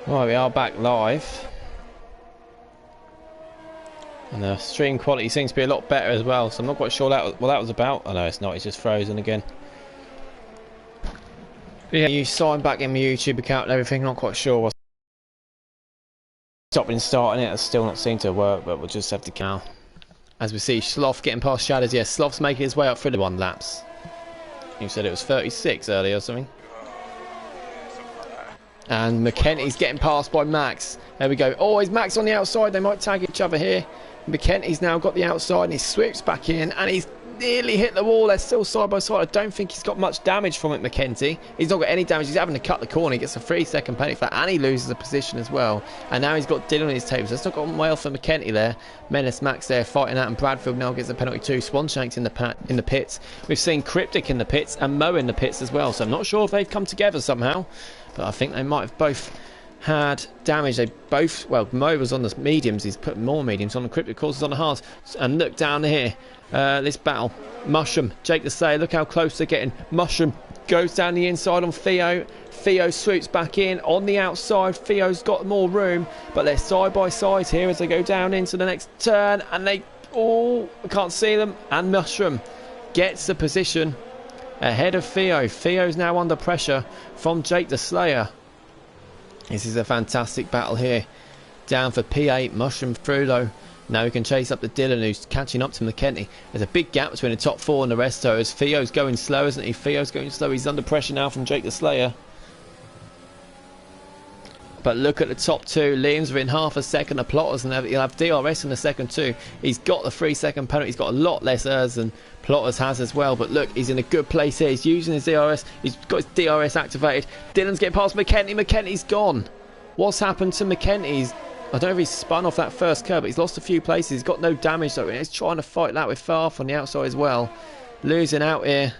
Right, we are back live. And the stream quality seems to be a lot better as well, so I'm not quite sure what that was about. Oh no, it's not, it's just frozen again. But yeah, you signed back in my YouTube account and everything, not quite sure what's stopping starting it. It's still not seemed to work, but we'll just have to count. As we see, Sloth getting past Shadows. Yeah, Sloth's making his way up through the 1 laps. You said it was 36 earlier or something. And McKenty's getting passed by Max. There we go. Oh, is Max on the outside? They might tag each other here. McKenty's now got the outside and he swoops back in and he's nearly hit the wall. They're still side by side. I don't think he's got much damage from it, McKenty. He's not got any damage. He's having to cut the corner. He gets a 3-second penalty for that and he loses a position as well. And now he's got Dylan on his tables. That's not gone well for McKenty there. Menace Max there fighting out and Bradfield now gets a penalty too. Swanshank's in the pits. We've seen Cryptic in the pits and Mo in the pits as well. So I'm not sure if they've come together somehow. But I think they might have both had damage. They both, well, Mo was on the mediums. He's put more mediums on. The Cryptic courses on the hards. And look down here. This battle. Mushroom. Jake the Slayer. Look how close they're getting. Mushroom goes down the inside on Theo. Theo swoops back in on the outside. Theo's got more room. But they're side by side here as they go down into the next turn. And they, oh, I can't see them. And Mushroom gets the position ahead of Theo. Theo's now under pressure from Jake the Slayer. This is a fantastic battle here. Down for P8. Mushroom through though. Now he can chase up the Dylan who's catching up to McKenty. There's a big gap between the top 4 and the rest though, as Theo's going slow, isn't he? Theo's going slow. He's under pressure now from Jake the Slayer. But look at the top 2. Liam's within half a second of Plotters, and he'll have DRS in the second too. He's got the 3-second penalty. He's got a lot less errors than Plotters has as well. But look, he's in a good place here. He's using his DRS. He's got his DRS activated. Dylan's getting past McKenty. McKenty's gone. What's happened to McKenty? I don't know if he's spun off that first curb, but he's lost a few places. He's got no damage though. He's trying to fight that with Farf on the outside as well. Losing out here,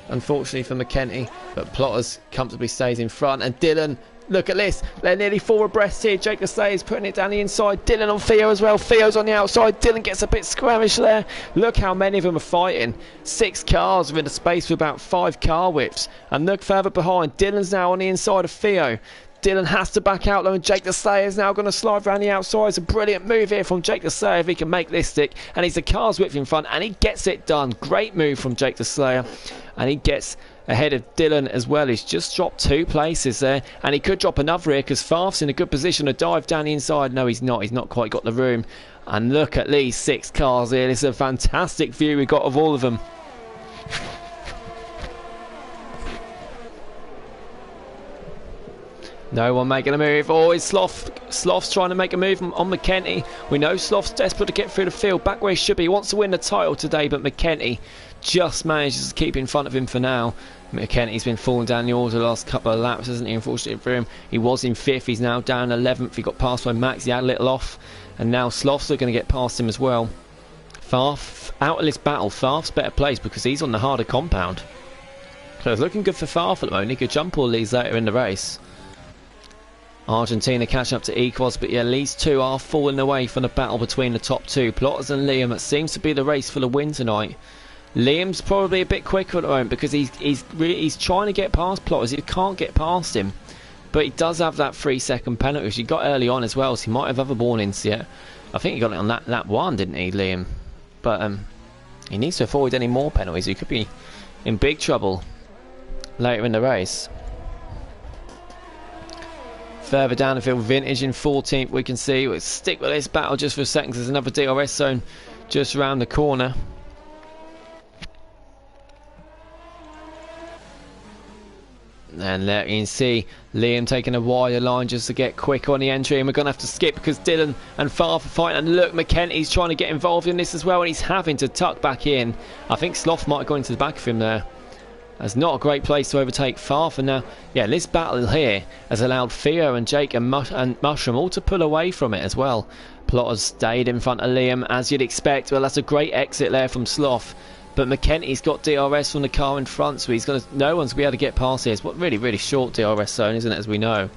unfortunately for McKenty. But Plotters comfortably stays in front. And Dylan, look at this. They're nearly 4 abreast here. Jake the Slayer's putting it down the inside. Dylan on Theo as well. Theo's on the outside. Dylan gets a bit skirmish there. Look how many of them are fighting. 6 cars within a space with about 5 car whips. And look further behind. Dylan's now on the inside of Theo. Dylan has to back out though, and Jake the Slayer is now going to slide around the outside. It's a brilliant move here from Jake the Slayer if he can make this stick. And he's the car's width in front, and he gets it done. Great move from Jake the Slayer. And he gets ahead of Dylan as well. He's just dropped 2 places there, and he could drop another here because Farf's in a good position to dive down the inside. No, he's not. He's not quite got the room. And look at these 6 cars here. This is a fantastic view we got of all of them. No one making a move. Oh, it's Sloth. Sloth's trying to make a move on McKenty. We know Sloth's desperate to get through the field, back where he should be. He wants to win the title today, but McKenty just manages to keep in front of him for now. McKenty's been falling down the order the last couple of laps, hasn't he? Unfortunately for him, he was in 5th. He's now down 11th. He got passed by Max. He had a little off, and now Sloth's going to get past him as well. Farf out of this battle. Farf's better placed because he's on the harder compound. So it's looking good for Farf at the moment. He could jump all these later in the race. Argentina catching up to Equos, but yeah, these 2 are falling away from the battle between the top 2. Plotters and Liam. It seems to be the race for the win tonight. Liam's probably a bit quicker at the moment because he's trying to get past Plotters. He can't get past him, but he does have that 3-second penalty, which he got early on as well, so he might have other warnings yet. I think he got it on that one, didn't he, Liam? But he needs to avoid any more penalties. He could be in big trouble later in the race. Further down the field, Vintage in 14th. We can see, we'll stick with this battle just for a second. There's another DRS zone just around the corner. And there you can see Liam taking a wider line just to get quick on the entry, and we're going to have to skip because Dylan and Farf are fighting. And look, McKenty's trying to get involved in this as well, and he's having to tuck back in. I think Sloth might have gone into the back of him there. That's not a great place to overtake Farf. And now, yeah, this battle here has allowed Theo and Jake and Mushroom all to pull away from it as well. Plotters stayed in front of Liam, as you'd expect. Well, that's a great exit there from Sloth. But McKenty's got DRS from the car in front, so he's no one's going to be able to get past here. It's a really, really short DRS zone, isn't it, as we know.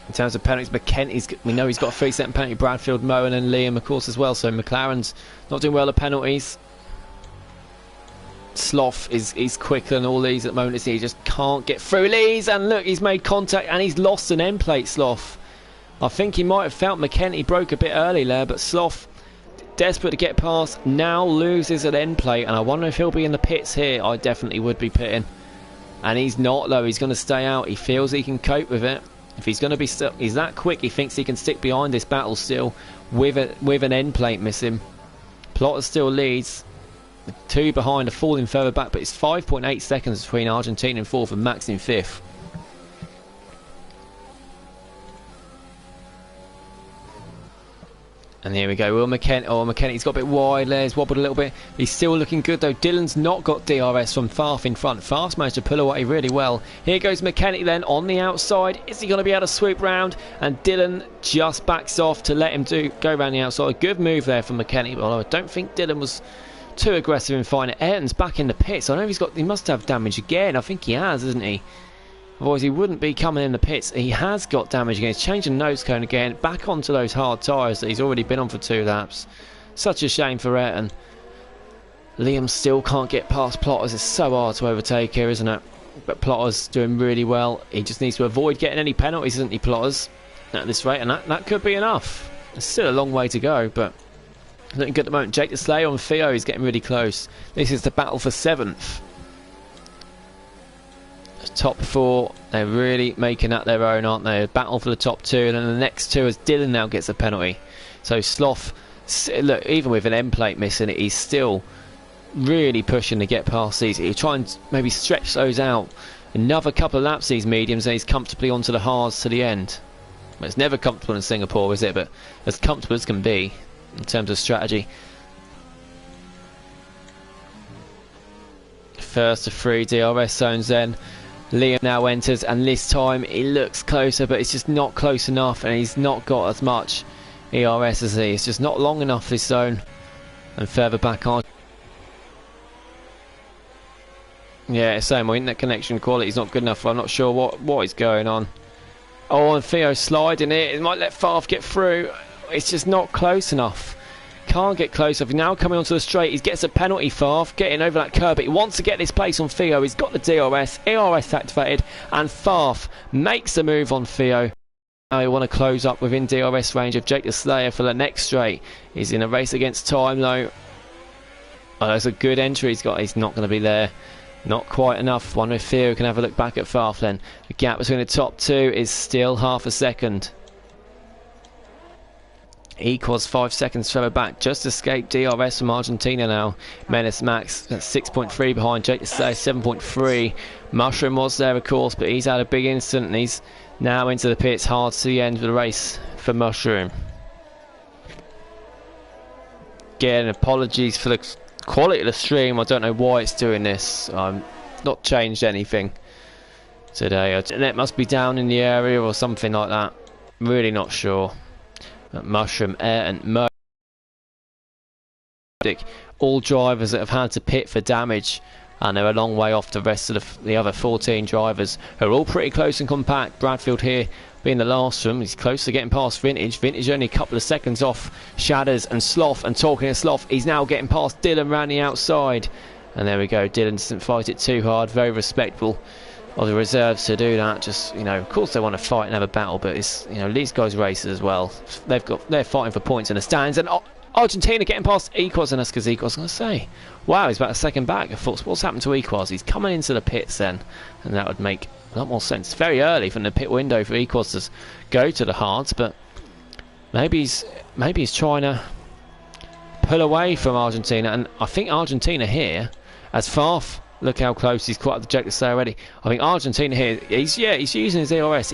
In terms of penalties, we know he's got a 3-second penalty. Bradfield, Mo, and then Liam, of course, as well. So McLaren's not doing well at penalties. Sloth is quicker than all these at the moment. He just can't get through Lees, and look, he's made contact and he's lost an end plate, Sloth. I think he might have felt McKenty broke a bit early there, but Sloth, desperate to get past, now loses an end plate, and I wonder if he'll be in the pits here. I definitely would be pitting. And he's not, though. He's going to stay out. He feels he can cope with it. If he's going to be still, he's that quick, he thinks he can stick behind this battle still with an end plate missing. Plotter still leads. The two behind are falling further back, but it's 5.8 seconds between Argentina in fourth and Max in fifth. And here we go. Will McKenty? Oh, McKenty's got a bit wide there. He's wobbled a little bit. He's still looking good though. Dylan's not got DRS from Farf in front. Farf's managed to pull away really well. Here goes McKenty then on the outside. Is he going to be able to swoop round? And Dylan just backs off to let him go around the outside. A good move there from McKenty, although I don't think Dylan was too aggressive in finding it. Ayrton's back in the pits. I know he must have damage again. I think he has, isn't he? Otherwise he wouldn't be coming in the pits. He has got damage again. He's changing the nose cone again. Back onto those hard tyres that he's already been on for 2 laps. Such a shame for Ayrton. Liam still can't get past Plotters. It's so hard to overtake here, isn't it? But Plotter's doing really well. He just needs to avoid getting any penalties, isn't he, Plotters? At this rate, and that could be enough. There's still a long way to go, but looking good at the moment. Jake Deslay on Theo is getting really close. This is the battle for 7th. Top 4, they're really making that their own, aren't they? A battle for the top 2, and then the next 2 as Dylan now gets a penalty. So Sloth, look, even with an end plate missing, he's still really pushing to get past these. He'll try and maybe stretch those out. Another couple of laps, these mediums, and he's comfortably onto the hards to the end. Well, it's never comfortable in Singapore, is it? But as comfortable as can be in terms of strategy. First of 3 DRS zones then. Liam now enters, and this time he looks closer, but it's just not close enough, and he's not got as much ERS as he. It's just not long enough, this zone. And further back on. Yeah, same. My internet connection quality is not good enough. I'm not sure what is going on. Oh, and Theo sliding it. It might let Farf get through. It's just not close enough. Can't get close enough. Now coming onto the straight, he gets a penalty. Farf getting over that curb, but he wants to get this place on Theo. He's got the DRS, ERS activated, and Farf makes the move on Theo. Now we want to close up within DRS range of Jake the Slayer for the next straight. He's in a race against time though. Oh, that's a good entry he's got. He's not going to be there. Not quite enough. Wonder if Theo can have a look back at Farf then. The gap between the top 2 is still half a second. Equals 5 seconds further back. Just escaped DRS from Argentina now. Menace Max at 6.3 behind. Jake Desay 7.3. Mushroom was there of course, but he's had a big incident and he's now into the pits. Hard to the end of the race for Mushroom. Again, apologies for the quality of the stream. I don't know why it's doing this. Not changed anything today. It must be down in the area or something like that. Really not sure. Mushroom, Air and Mo, all drivers that have had to pit for damage, and they're a long way off the rest of the other 14 drivers who are all pretty close and compact. Bradfield here being the last of them. He's close to getting past Vintage. Vintage only a couple of seconds off Shadders and Sloth. And talking of Sloth, he's now getting past Dylan round the outside. And there we go. Dylan doesn't fight it too hard. Very respectful of the reserves to do that. Just, you know, of course they want to fight and have a battle, but it's, you know, these guys race as well. They're fighting for points in the stands. And Argentina getting past Equaz, and that's because Equaz, going to say, wow, he's about a second back. I thought, what's happened to Equaz? He's coming into the pits then, and that would make a lot more sense. It's very early from the pit window for Equaz to go to the hards, but maybe he's trying to pull away from Argentina. And I think Argentina here, as Farf, look how close he's caught up the Jake to say already. I think Argentina here, he's using his ERS.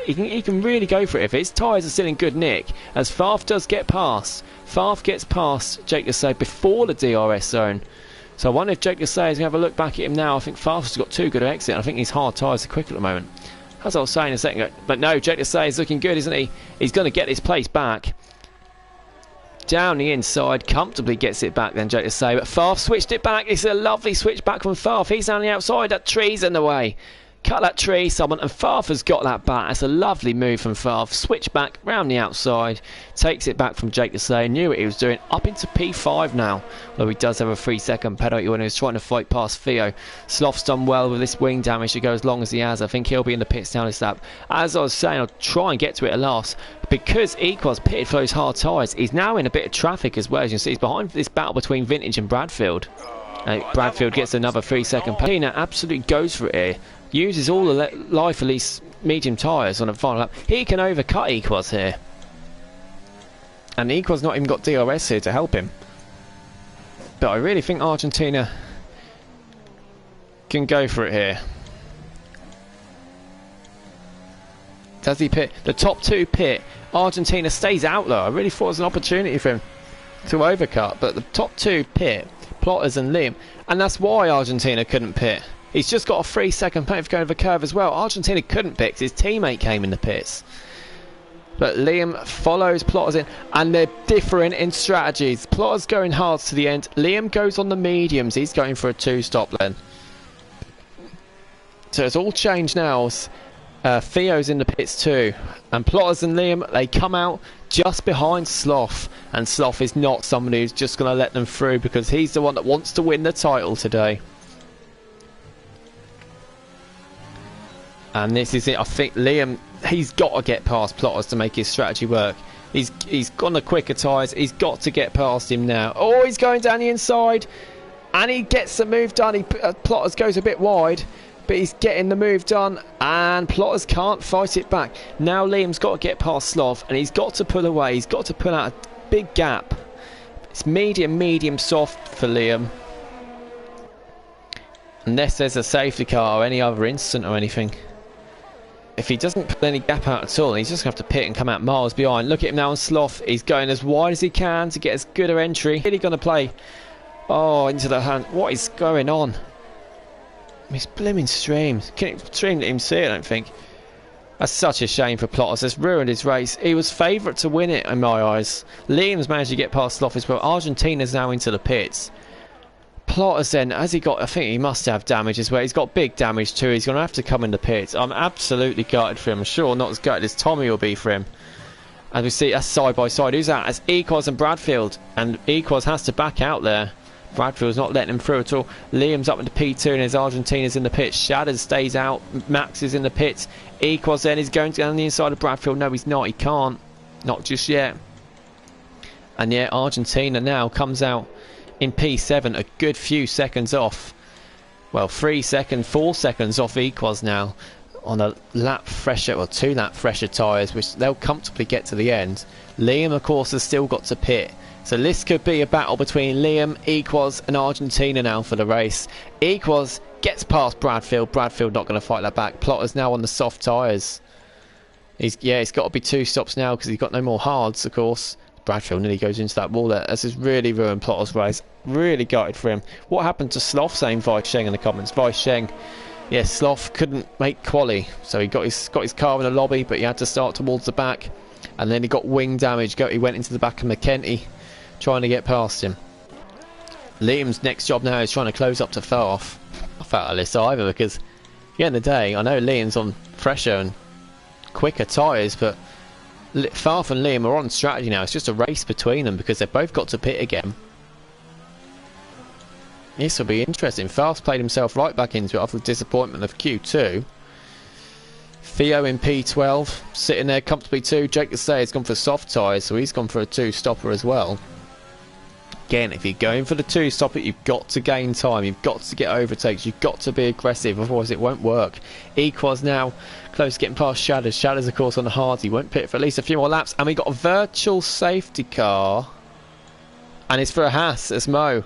He can really go for it if his tyres are still in good nick. As Farf does get past, Farf gets past Jake to say before the DRS zone. So I wonder if Jake to say is going to have a look back at him now. I think Farf's got too good an exit. I think his hard tyres are quick at the moment. As I was saying a second ago, but no, Jake to say is looking good, isn't he? He's going to get this place back. Down the inside, comfortably gets it back then, Jake to say, but Farf switched it back. It's a lovely switch back from Farf. He's down the outside, that tree's in the way. cut that tree, someone, and Farf has got that back. That's a lovely move from Farf. Switch back round the outside, takes it back from Jake to say, knew what he was doing. Up into P5 now, where he does have a 3-second penalty when he was trying to fight past Theo. Sloth's done well with this wing damage to go as long as he has. I think he'll be in the pits down this lap. As I was saying, I'll try and get to it at last. Because Equos pitted for those hard tyres, he's now in a bit of traffic as well. As you can see, he's behind this battle between Vintage and Bradfield. Bradfield gets another 3-second penalty. Tina absolutely goes for it here. Uses all the life of these medium tyres on a final lap. He can overcut Equos here. And Equos not even got DRS here to help him. But I really think Argentina can go for it here. Does he pit? The top two pit. Argentina stays out though. I really thought it was an opportunity for him to overcut. But the top two pit. Plotters and Liam, and that's why Argentina couldn't pit. He's just got a 3-second penalty for going over the curve as well. Argentina couldn't pit because his teammate came in the pits. But Liam follows Plotters in, and they're differing in strategies. Plotters going hard to the end. Liam goes on the mediums. He's going for a 2-stop then. So it's all changed now. Theo's in the pits too, and Plotters and Liam, they come out just behind Sloth, and Sloth is not somebody who's just going to let them through because he's the one that wants to win the title today. And this is it. I think Liam, he's got to get past Plotters to make his strategy work. He's got the quicker tyres. He's got to get past him now. Oh, he's going down the inside, and he gets the move done. Plotters goes a bit wide. But he's getting the move done, and Plotters can't fight it back. Now Liam's got to get past Sloth, and he's got to pull away. He's got to pull out a big gap. It's medium, soft for Liam. Unless there's a safety car or any other incident or anything. If he doesn't put any gap out at all, he's just going to have to pit and come out miles behind. Look at him now on Sloth. He's going as wide as he can to get as good an entry. Really going to play, into the hand. What is going on? His blooming streams. Stream didn't even see it, I don't think. That's such a shame for Plotters. It's ruined his race. He was favourite to win it in my eyes. Liam's managed to get past Sloth as well. Argentina's now into the pits. Plotters then, has he got, I think he must have damage as well. He's got big damage too. He's going to have to come in the pits. I'm absolutely gutted for him. I'm sure not as gutted as Tommy will be for him. As we see, that's side by side. Who's that? It's Equos and Bradfield. And Equos has to back out there. Bradfield's not letting him through at all. Liam's up into P2 and his Argentina's in the pits. Shadders stays out. Max is in the pits. Equos then is going down the inside of Bradfield. No, he's not. He can't. Not just yet. And yeah, Argentina now comes out in P7, a good few seconds off. Well, 3 seconds, 4 seconds off Equos now on a lap fresher, or 2 lap fresher tyres, which they'll comfortably get to the end. Liam, of course, has still got to pit. So this could be a battle between Liam, Equos and Argentina now for the race. Equos gets past Bradfield. Bradfield not going to fight that back. Plotters now on the soft tyres. He's got to be 2 stops now because he's got no more hards, of course. Bradfield nearly goes into that wall there. This has really ruined Plotters' race. Really gutted for him. What happened to Sloth? Saying Vice Sheng in the comments. Vice Sheng. Yes, Sloth couldn't make quali. So he got his car in the lobby, but he had to start towards the back. And then he got wing damage. He went into the back of McKenty, trying to get past him. Liam's next job now is trying to close up to Farf. I felt a list either because at the end of the day, I know Liam's on fresher and quicker tyres, but Farf and Liam are on strategy now. It's just a race between them because they've both got to pit again. This will be interesting. Farf's played himself right back into it after the disappointment of Q2. Theo in P12, sitting there comfortably too. Jake the Stay has gone for soft tyres, so he's gone for a 2-stopper as well. Again, if you're going for the 2-stopper, you've got to gain time. You've got to get overtakes. You've got to be aggressive, otherwise it won't work. Equos now close to getting past Shadders. Shadders, of course, on the hards. He won't pit for at least a few more laps. And we got a virtual safety car. And it's for a Haas. It's Mo.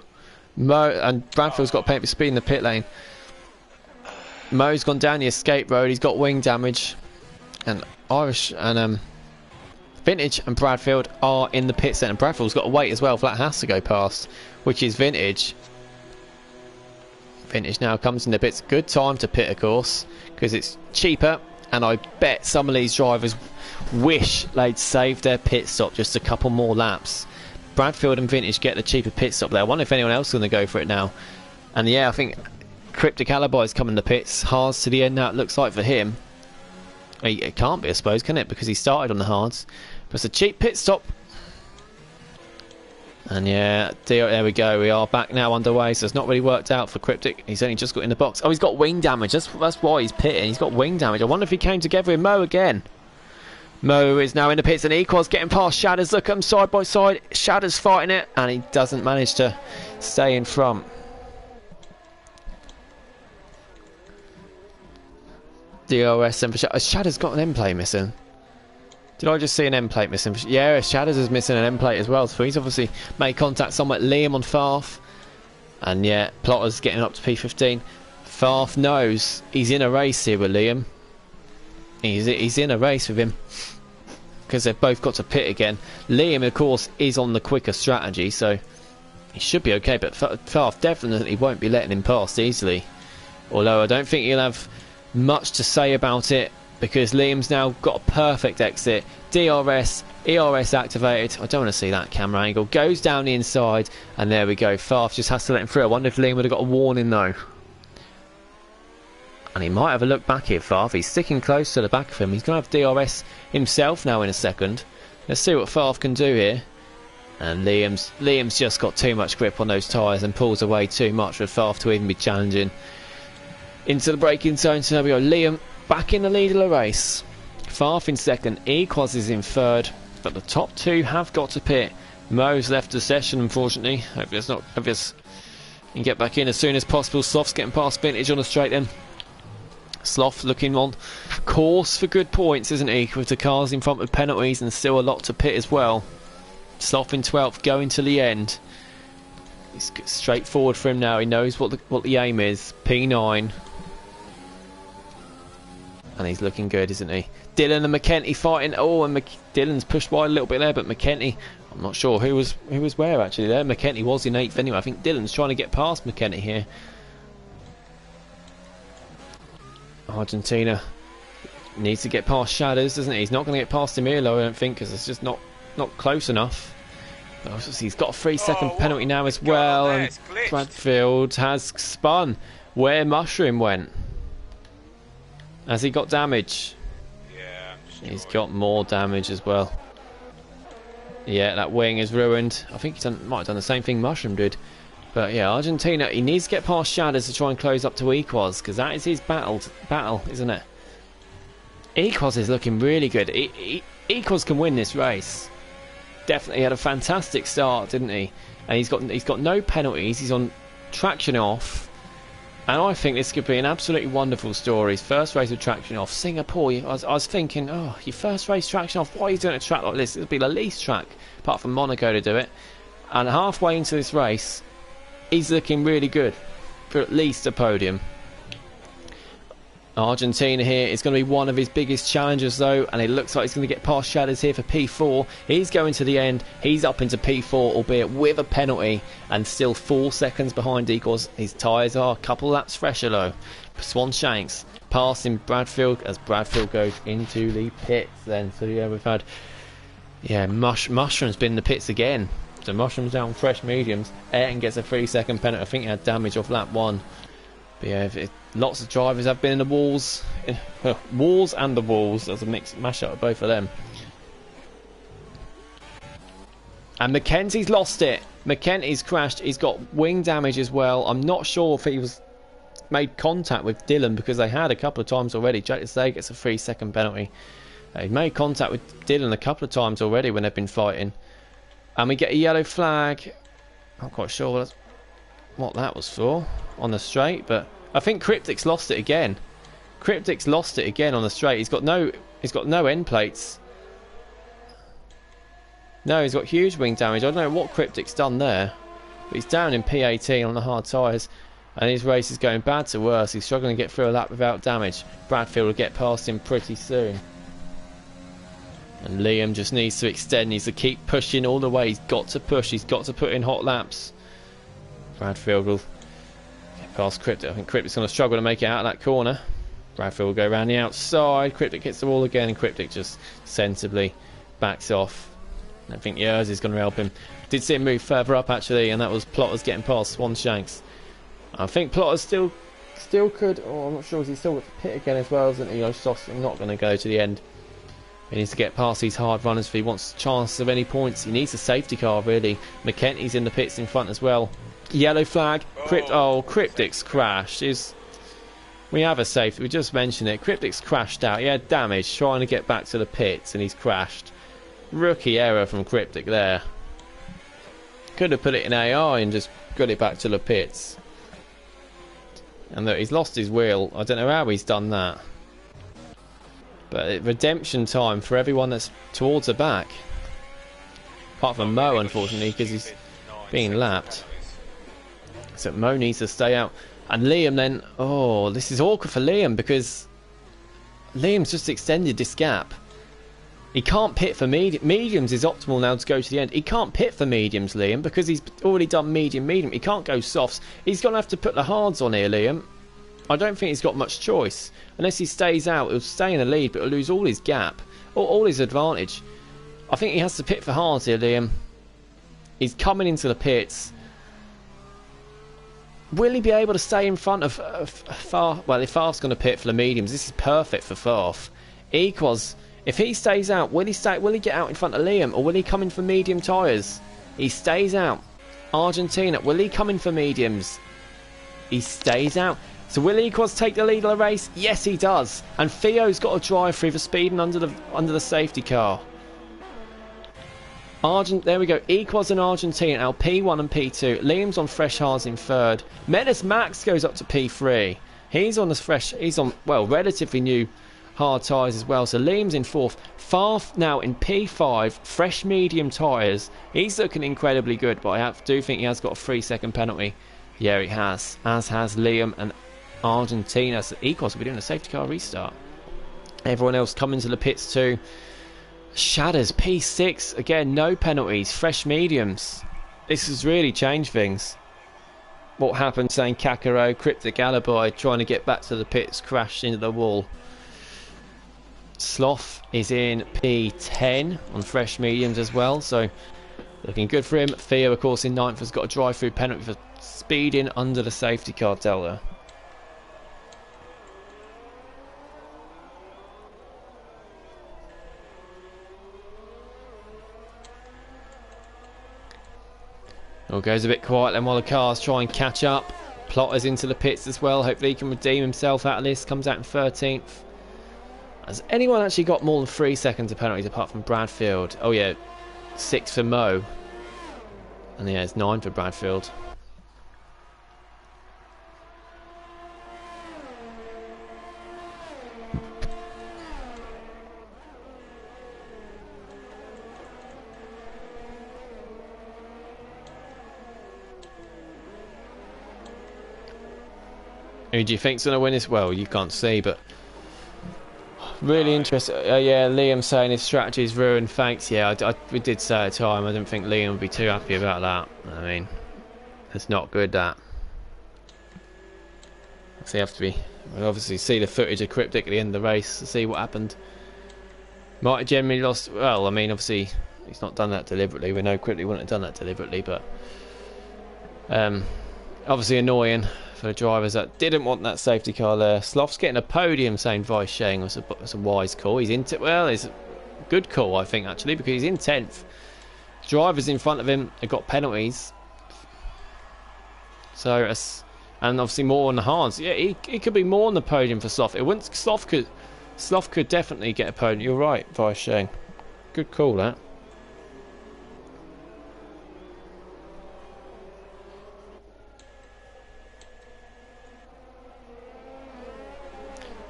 And Bradfield's got plenty of speed in the pit lane. Mo's gone down the escape road. He's got wing damage. And Irish and Vintage and Bradfield are in the pit centre. Bradfield's got to wait as well for that Haas to go past, which is Vintage. Vintage now comes in the pits. Good time to pit, of course, because it's cheaper. And I bet some of these drivers wish they'd saved their pit stop just a couple more laps. Bradfield and Vintage get the cheaper pit stop there. I wonder if anyone else is going to go for it now. And yeah, I think Cryptic Alibi's coming to pits. Hards to the end now, it looks like, for him. It can't be, I suppose, can it? Because he started on the hards. But it's a cheap pit stop. And yeah, there we go. We are back now underway. So it's not really worked out for Cryptic. He's only just got in the box. Oh, he's got wing damage. That's why he's pitting. He's got wing damage. I wonder if he came together with Mo again. Mo is now in the pits, and Equal's getting past Shatters. Look at him side by side. Shatters fighting it, and he doesn't manage to stay in front. DRS and for Shatters. Shatters got an end plate missing. Did I just see an end plate missing? Yeah, Shatters is missing an end plate as well. So he's obviously made contact somewhere. Liam on Farf. And yeah, Plotter's getting up to P15. Farf knows he's in a race here with Liam. He's in a race with him. Because they've both got to pit again. Liam, of course, is on the quicker strategy. So he should be okay. But Farf definitely won't be letting him pass easily. Although I don't think he'll have much to say about it. Because Liam's now got a perfect exit. DRS, ERS activated. I don't want to see that camera angle. Goes down the inside, and there we go. Farf just has to let him through. I wonder if Liam would have got a warning though. And he might have a look back here, Farf. He's sticking close to the back of him. He's going to have DRS himself now in a second. Let's see what Farf can do here. And Liam's just got too much grip on those tyres and pulls away too much for Farf to even be challenging into the braking zone. So there we go. Liam back in the lead of the race. Farf in second, Equals is in third, but the top two have got to pit. Mo's left the session, unfortunately. Hope it's not obvious. He can get back in as soon as possible. Sloth's getting past Vintage on the straight then. Sloth looking on course for good points, isn't he? With the cars in front with penalties and still a lot to pit as well. Sloth in 12th, going to the end. It's straightforward for him now. He knows what the aim is. P9. And he's looking good, isn't he? Dylan and McKenty fighting. Oh, and Dylan's pushed wide a little bit there, but McKenty, I'm not sure who was where actually there. McKenty was in 8th anyway. I think Dylan's trying to get past McKenty here. Argentina needs to get past Shadows, doesn't he? He's not going to get past him here, though, I don't think, because it's just not close enough. But obviously he's got a 3-second penalty now as well, and Bradfield has spun where Mushroom went. Has he got damage? Yeah, he's got more damage as well. Yeah, that wing is ruined. I think he might have done the same thing Mushroom did. But yeah, Argentina, he needs to get past Shadows to try and close up to Equals, because that is his battle, isn't it? Equals is looking really good. Equals can win this race. Definitely had a fantastic start, didn't he? And he's got no penalties. He's on traction off. And I think this could be an absolutely wonderful story. His first race with traction off. Singapore, I was thinking, oh, your first race traction off, why are you doing a track like this? It'll be the least track, apart from Monaco, to do it. And halfway into this race, he's looking really good for at least a podium. Argentina here is going to be one of his biggest challenges though, and it looks like he's going to get past Shadows here for P4. He's going to the end. He's up into P4, albeit with a penalty, and still 4 seconds behind Equals. His tyres are a couple laps fresher though. Swan Shanks passing Bradfield as Bradfield goes into the pits then. So yeah, we've had Mushroom's been in the pits again. So Mushroom's down fresh mediums. Ayrton gets a 3-second penalty. I think he had damage off lap 1. But yeah, lots of drivers have been in the walls. Walls and the walls. There's a mixed mashup of both of them. And Mackenzie's lost it. Mackenzie's crashed. He's got wing damage as well. I'm not sure if he was made contact with Dylan, because they had a couple of times already. Jack Say gets a 3-second penalty. He made contact with Dylan a couple of times already when they've been fighting. And we get a yellow flag. I'm not quite sure what that was for on the straight, but I think Cryptic's lost it again. Cryptic's lost it again on the straight. He's got no end plates. No, he's got huge wing damage. I don't know what Cryptic's done there, but he's down in P18 on the hard tyres, and his race is going bad to worse. He's struggling to get through a lap without damage. Bradfield will get past him pretty soon. And Liam just needs to extend, needs to keep pushing all the way. He's got to push, he's got to put in hot laps. Bradfield will get past Cryptic. I think Cryptic's going to struggle to make it out of that corner. Bradfield will go around the outside. Cryptic hits the wall again, and Cryptic just sensibly backs off. I think Yers is going to help him. Did see him move further up actually, and that was Plotter's getting past Swan Shanks. I think Plotter's still Still could, oh, I'm not sure, he's still got to pit again as well, isn't he? Soft's not going to go to the end. He needs to get past these hard runners if he wants chances of any points. He needs a safety car, really. McKenty's in the pits in front as well. Yellow flag. Cryptic's crashed. We have a safety. We just mentioned it. Cryptic's crashed out. He had damage trying to get back to the pits and he's crashed. Rookie error from Cryptic there. Could have put it in AI and just got it back to the pits. And look, he's lost his wheel. I don't know how he's done that. But redemption time for everyone that's towards the back. Apart from Mo, unfortunately, because he's being lapped. So Mo needs to stay out. And Liam then... Oh, this is awkward for Liam because Liam's just extended this gap. He can't pit for mediums is optimal now to go to the end. He can't pit for mediums, Liam, because he's already done medium. He can't go softs. He's going to have to put the hards on here, Liam. I don't think he's got much choice. Unless he stays out, he'll stay in the lead, but he'll lose all his gap, all his advantage. I think he has to pit for hards here, Liam. He's coming into the pits. Will he be able to stay in front of Farf? Well, if Farf's going to pit for the mediums, this is perfect for Farf. Equals, if he stays out, will he get out in front of Liam, or will he come in for medium tyres? He stays out. Argentina, will he come in for mediums? He stays out. So will Equals take the lead of the race? Yes, he does. And Theo's got a drive through for speeding under the safety car. There we go. Equals in Argentina now, P1 and P2. Liam's on fresh hards in third. Menace Max goes up to P3. He's on well, relatively new hard tyres as well. So Liam's in fourth. Farf now in P5, fresh medium tyres. He's looking incredibly good, but I do think he has got a 3-second penalty. Yeah, he has. As has Liam and Argentina. So Equals will be doing a safety car restart. Everyone else coming to the pits too. Shatters P6 again, no penalties, fresh mediums. This has really changed things. What happened saying Kakaro, Cryptic Alibi trying to get back to the pits, crashed into the wall. Sloth is in P10 on fresh mediums as well, so looking good for him. Theo, of course, in 9th has got a drive-through penalty for speeding under the safety car delta. All goes a bit quiet then while the cars try and catch up. Plotter's into the pits as well. Hopefully he can redeem himself out of this. Comes out in 13th. Has anyone actually got more than 3 seconds of penalties apart from Bradfield? Oh yeah, 6 for Mo. And yeah, it's 9 for Bradfield. Who do you think's going to win this? Well, you can't see, but really interesting. Yeah, Liam saying his strategy is ruined. Thanks. Yeah, we did say at the time. I didn't think Liam would be too happy about that. I mean, it's not good. That. So you have to be. We'll obviously see the footage of Cryptic at the end of the race to see what happened. Might have generally lost. Well, I mean, obviously he's not done that deliberately. We know Cryptic wouldn't have done that deliberately, but obviously annoying for the drivers that didn't want that safety car there. Sloth's getting a podium, saying Vice Shang was a wise call. He's into, well, it's a good call, I think, actually, because he's in 10th. Drivers in front of him have got penalties. So, and obviously more on the hards. Yeah, he could be more on the podium for Sloth. Sloth could definitely get a podium. You're right, Vice Shang. Good call, that.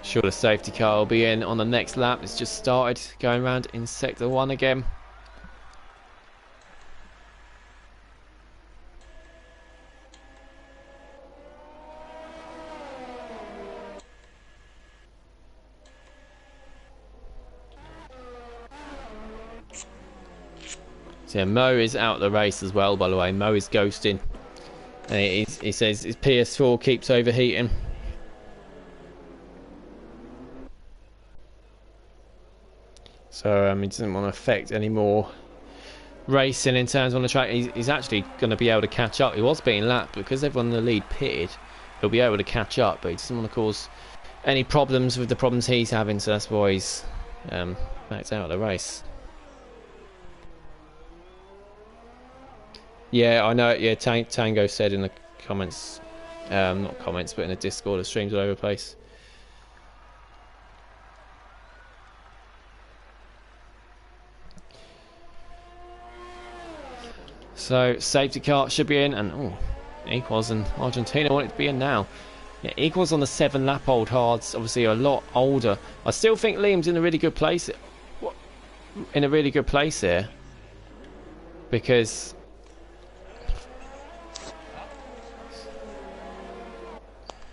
Sure, the safety car will be in on the next lap. It's just started, going around in sector 1 again. So yeah, Mo is out of the race as well, by the way. Mo is ghosting. He says his PS4 keeps overheating. So he doesn't want to affect any more racing in terms on the track. He's actually going to be able to catch up. He was being lapped because everyone in the lead pitted. he'll be able to catch up, but he doesn't want to cause any problems with the problems he's having, so that's why he's backed out of the race. Yeah, I know. Yeah, Tango said in the comments, not comments, but in the Discord, the streams all over the place. So safety car should be in, and oh, Equals and Argentina want it to be in now. Yeah, Equals on the 7-lap old hards, obviously a lot older. I still think Liam's in a really good place. In a really good place here, because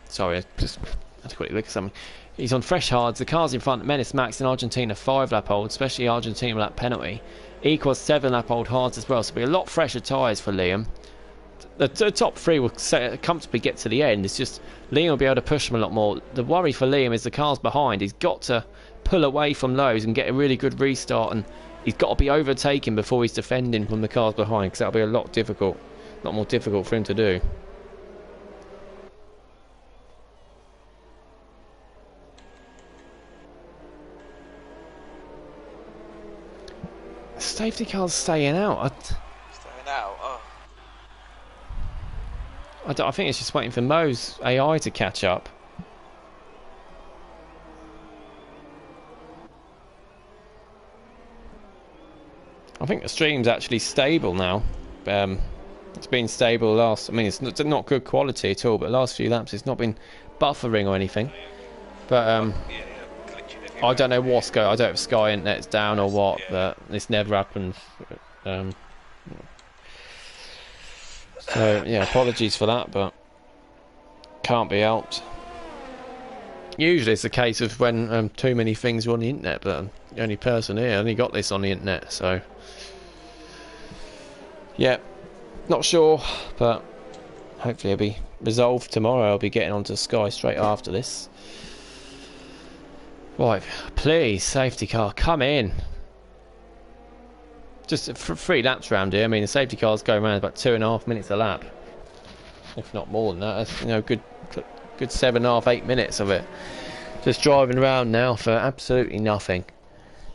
sorry, I just had to quickly look at something. He's on fresh hards. The cars in front, Menace Max in Argentina, 5-lap old, especially Argentina with that penalty. Equals 7-lap old hards as well, so it'll be a lot fresher tyres for Liam. The top 3 will comfortably get to the end. It's just Liam will be able to push them a lot more. The worry for Liam is the cars behind. He's got to pull away from those and get a really good restart, and he's got to be overtaken before he's defending from the cars behind, because that'll be a lot more difficult for him to do. Safety car's staying out. Staying out? Oh. I think it's just waiting for Mo's AI to catch up. I think the stream's actually stable now. It's been stable last. I mean, it's not good quality at all, but the last few laps it's not been buffering or anything. But I don't know what's going. I don't know if Sky Internet's down or what, but this never happens. So yeah, apologies for that, but can't be helped. Usually it's a case of when too many things are on the internet, but I'm the only person here. I only got this on the internet, so yeah, not sure, but hopefully it'll be resolved tomorrow. I'll be getting onto Sky straight after this. Right, please, safety car, come in. Just for 3 laps around here. I mean, the safety car's going around about 2.5 minutes a lap, if not more than that. That's, you know, good 7.5, 8 minutes of it. Just driving around now for absolutely nothing.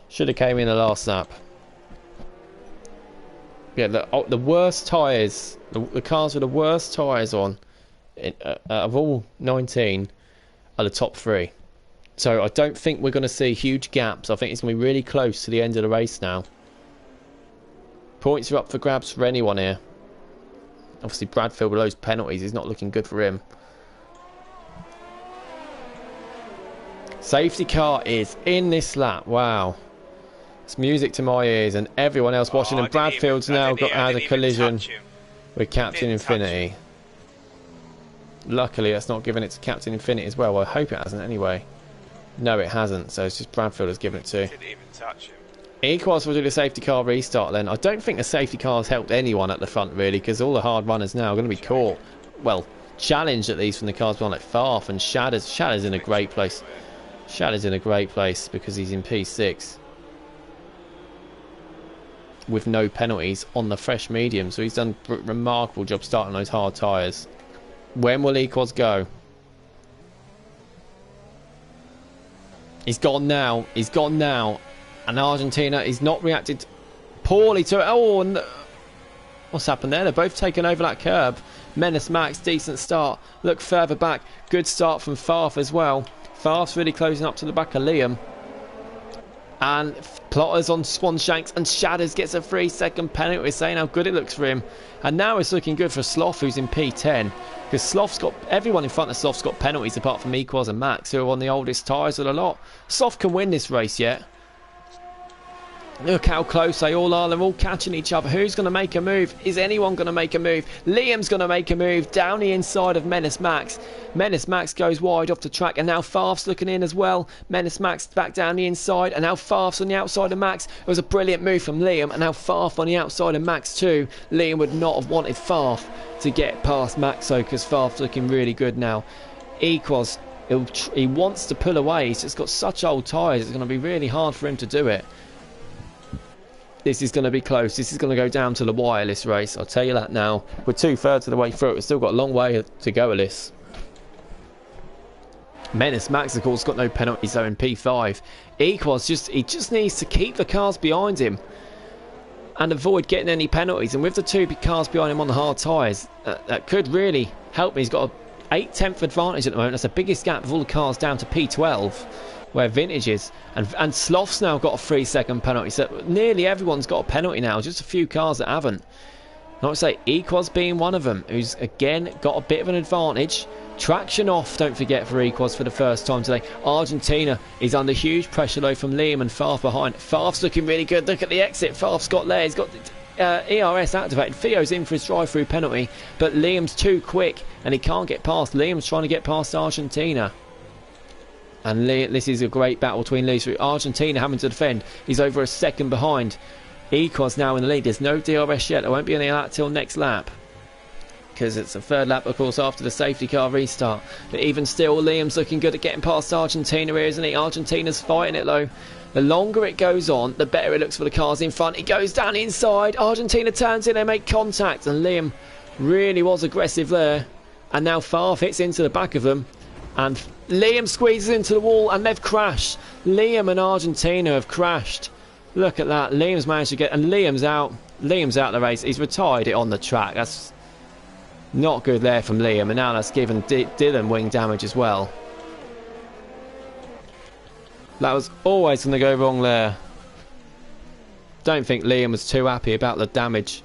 Should have came in the last lap. Yeah, the worst tyres, the cars with the worst tyres on, of all 19, are the top 3. So I don't think we're going to see huge gaps. I think it's going to be really close to the end of the race now. Points are up for grabs for anyone here. Obviously Bradfield with those penalties is not looking good for him. Safety car is in this lap. Wow. It's music to my ears and everyone else watching. And Bradfield's now had a collision with Captain Infinity. Luckily that's not giving it to Captain Infinity as well. I hope it hasn't anyway. No, it hasn't. So it's just Bradfield has given it to. Didn't even touch him. Equals will do the safety car restart then. I don't think the safety car has helped anyone at the front really, because all the hard runners now are going to be caught. Well, challenged at least from the cars behind, like Farf and Shadders. Shadders in a great place. Shadders in a great place because he's in P6 with no penalties on the fresh medium. So he's done a remarkable job starting those hard tyres. When will Equals go? He's gone now. He's gone now. And Argentina is not reacted poorly to it. Oh, and what's happened there? They're both taken over that curb. Menace Max, decent start. Look further back. Good start from Farf as well. Farf's really closing up to the back of Liam. And Plotters on Swanshanks, and Shadders gets a 3-second penalty. We're saying how good it looks for him. And now it's looking good for Sloth, who's in P10. Because Sloth's got, everyone in front of Sloth's got penalties apart from Equals and Max, who are on the oldest tyres of the lot. Sloth can win this race yet. Look how close they all are. They're all catching each other. Who's going to make a move? Is anyone going to make a move? Liam's going to make a move down the inside of Menace Max. Menace Max goes wide off the track, and now Farf's looking in as well. Menace Max back down the inside, and now Farf's on the outside of Max. It was a brilliant move from Liam, and now Farf on the outside of Max too. Liam would not have wanted Farf to get past Max though, because Farf's looking really good now. Equals, he wants to pull away. He's just got such old tyres. It's going to be really hard for him to do it. This is going to be close. This is going to go down to the wire, this race. I'll tell you that now. We're 2/3 of the way through it. We've still got a long way to go with this. Menace Max, of course, got no penalties though in P5. Equals he just needs to keep the cars behind him and avoid getting any penalties. And with the 2 cars behind him on the hard tyres, that could really help him. He's got a 8/10 advantage at the moment. That's the biggest gap of all the cars down to P12, where Vintage is. And Sloth's now got a 3-second penalty. So nearly everyone's got a penalty now. Just a few cars that haven't. Not to say Equals being one of them, who's again got a bit of an advantage. Traction off, don't forget, for Equals for the first time today. Argentina is under huge pressure though from Liam and Farf behind. Farf's looking really good. Look at the exit. Farf's got there. He's got ERS activated. Theo's in for his drive-through penalty, but Liam's too quick and he can't get past. Liam's trying to get past Argentina. And this is a great battle between these two. Argentina having to defend. He's over a second behind. Equals now in the lead. There's no DRS yet. There won't be any of that till next lap, because it's the 3rd lap, of course, after the safety car restart. But even still, Liam's looking good at getting past Argentina here, isn't he? Argentina's fighting it though. The longer it goes on, the better it looks for the cars in front. He goes down inside. Argentina turns in. They make contact, and Liam really was aggressive there. And now Farf hits into the back of them, and Liam squeezes into the wall, and they've crashed. Liam and Argentina have crashed. Look at that. Liam's managed to get, and Liam's out. Liam's out of the race. He's retired it on the track. That's not good there from Liam, and now that's given Dylan wing damage as well. That was always going to go wrong there. Don't think Liam was too happy about the damage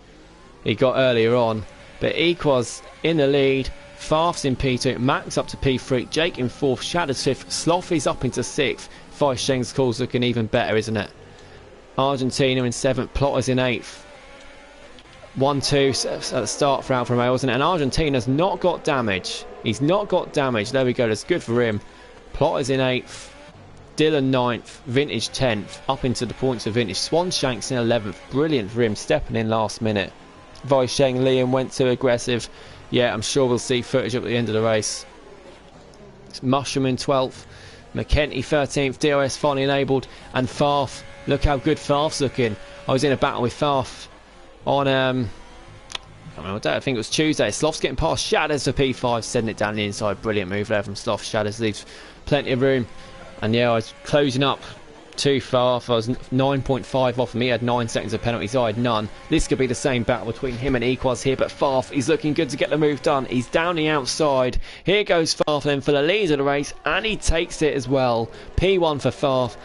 he got earlier on. But Equals in the lead. Farf's in P2. Max up to P3. Jake in 4th. Shadows 5th. Sloth is up into 6th. Feisheng's call's looking even better, isn't it? Argentina in 7th. Plotters in 8th. 1-2 at the start for Alfa Romeo, wasn't it? And Argentina's not got damage. He's not got damage. There we go. That's good for him. Plotters in 8th. Dylan 9th. Vintage 10th. Up into the points of Vintage. Swanshanks in 11th. Brilliant for him, stepping in last minute. Weisheng, Liam went too aggressive. Yeah, I'm sure we'll see footage up at the end of the race. It's Mushroom in 12th. McKenty 13th. DRS finally enabled. And Farf. Look how good Farf's looking. I was in a battle with Farf on I think it was Tuesday. Sloth's getting past Shadows for P5, sending it down the inside. Brilliant move there from Sloth. Shadows leaves plenty of room. And yeah, I was closing up too far. I was 9.5 off of me. He had 9 seconds of penalties. I had none. This could be the same battle between him and Equals here, but Farf is looking good to get the move done. He's down the outside. Here goes Farf then for the lead of the race, and he takes it as well. P1 for Farf.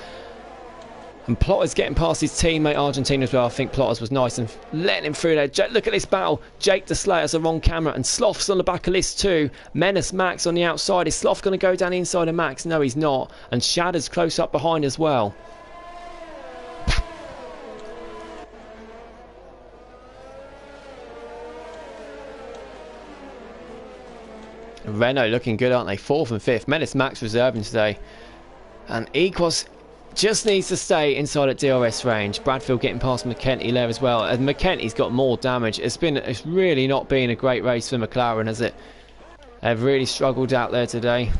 And Plotters getting past his teammate Argentina as well. I think Plotters was nice and letting him through there. Look at this battle. Jake the Slayer has the wrong camera, and Sloth's on the back of this too. Menace Max on the outside. Is Sloth going to go down the inside of Max? No, he's not. And Shadow's close up behind as well. Renault looking good, aren't they? 4th and 5th. Menace Max reserving today. And Equals just needs to stay inside at DRS range. Bradfield getting past McKenty there as well. And McKenty's got more damage. It's really not been a great race for McLaren, has it? They've really struggled out there today.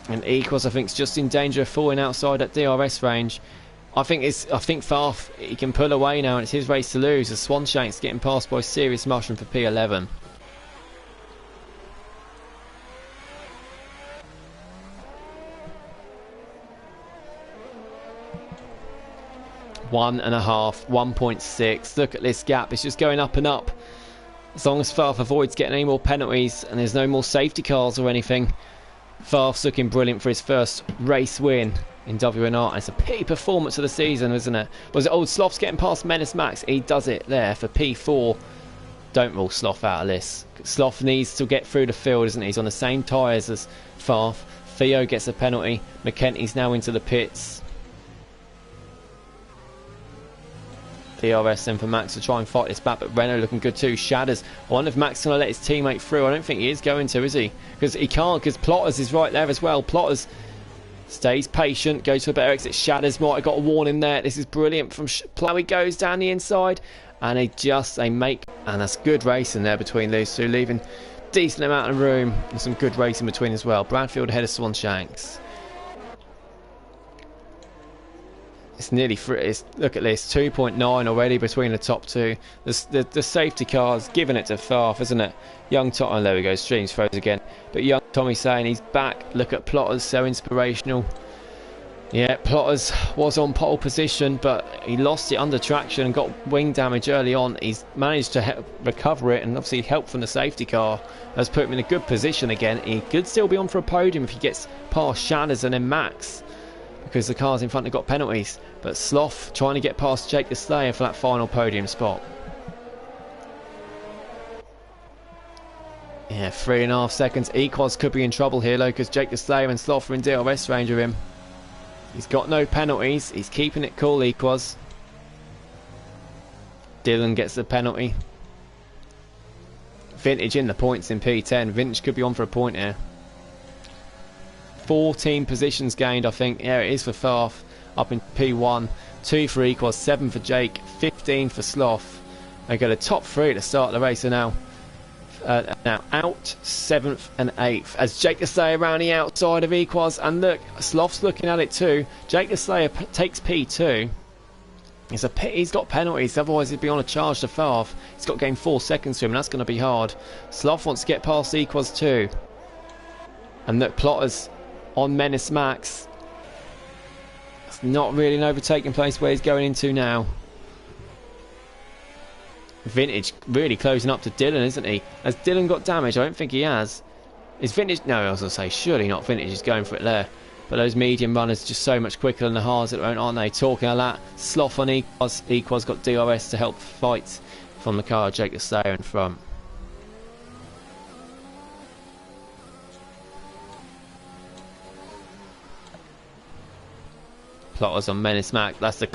And Equals, I think, is just in danger of falling outside at DRS range. I think Farf, he can pull away now, and it's his race to lose. As Swanshank's getting passed by Serious Mushroom for P11. One and a half, 1.6. Look at this gap. It's just going up and up. As long as Farf avoids getting any more penalties and there's no more safety cars or anything, Farf's looking brilliant for his first race win in WNR. It's a P performance of the season, isn't it? Was it old Sloth's getting past Menace Max? He does it there for P4. Don't rule Sloth out of this. Sloth needs to get through the field, isn't he? He's on the same tyres as Farf. Theo gets a penalty. McKenty's now into the pits. DRS then for Max to try and fight this back, but Renault looking good too. Shatters. I wonder if Max is going to let his teammate through. I don't think he is going to, is he? Because he can't, because Plotters is right there as well. Plotters stays patient, goes for a better exit. Shatters might have got a warning there. This is brilliant from Plow. He goes down the inside, and they make, and that's good racing there between these two, leaving decent amount of room and some good racing between as well. Bradfield ahead of Swanshanks. It's nearly free. Look at this, 2.9 already between the top two. The safety car's giving it to Farf, isn't it? Young Tom, oh, there we go, streams froze again. But young Tommy saying he's back. Look at Plotters, so inspirational. Yeah, Plotters was on pole position, but he lost it under traction and got wing damage early on. He's managed to recover it, and obviously help from the safety car has put him in a good position again. He could still be on for a podium if he gets past Shatters and then Max, because the cars in front have got penalties. But Sloth trying to get past Jake the Slayer for that final podium spot. Yeah, 3.5 seconds. Equos could be in trouble here, though, because Jake the Slayer and Sloth are in DRS range of him. He's got no penalties. He's keeping it cool, Equos. Dylan gets the penalty. Vintage in the points in P10. Vintage could be on for a point here. 14 positions gained, I think. Yeah, it is for Farf. Up in P1. 2 for Equals, 7 for Jake, 15 for Sloth. They go to top 3 at the start of the race now. Now out 7th and 8th as Jake the Slayer around the outside of Equals, and look, Sloth's looking at it too. Jake the Slayer takes P2. He's got penalties, otherwise he'd be on a charge to Farf. He's got to gain 4 seconds to him, and that's going to be hard. Sloth wants to get past Equals too. And look, Plotters on Menace Max. It's not really an overtaking place where he's going into now. Vintage really closing up to Dylan, isn't he? Has Dylan got damage? I don't think he has. Is Vintage... No, I was going to say, surely not. Vintage is going for it there. But those medium runners are just so much quicker than the hards at the moment, aren't they? Talking of that, Sloth on Equals. Equals got DRS to help fight from the car. Jake the Slayer in front. Plotters on Menace Mac. That's the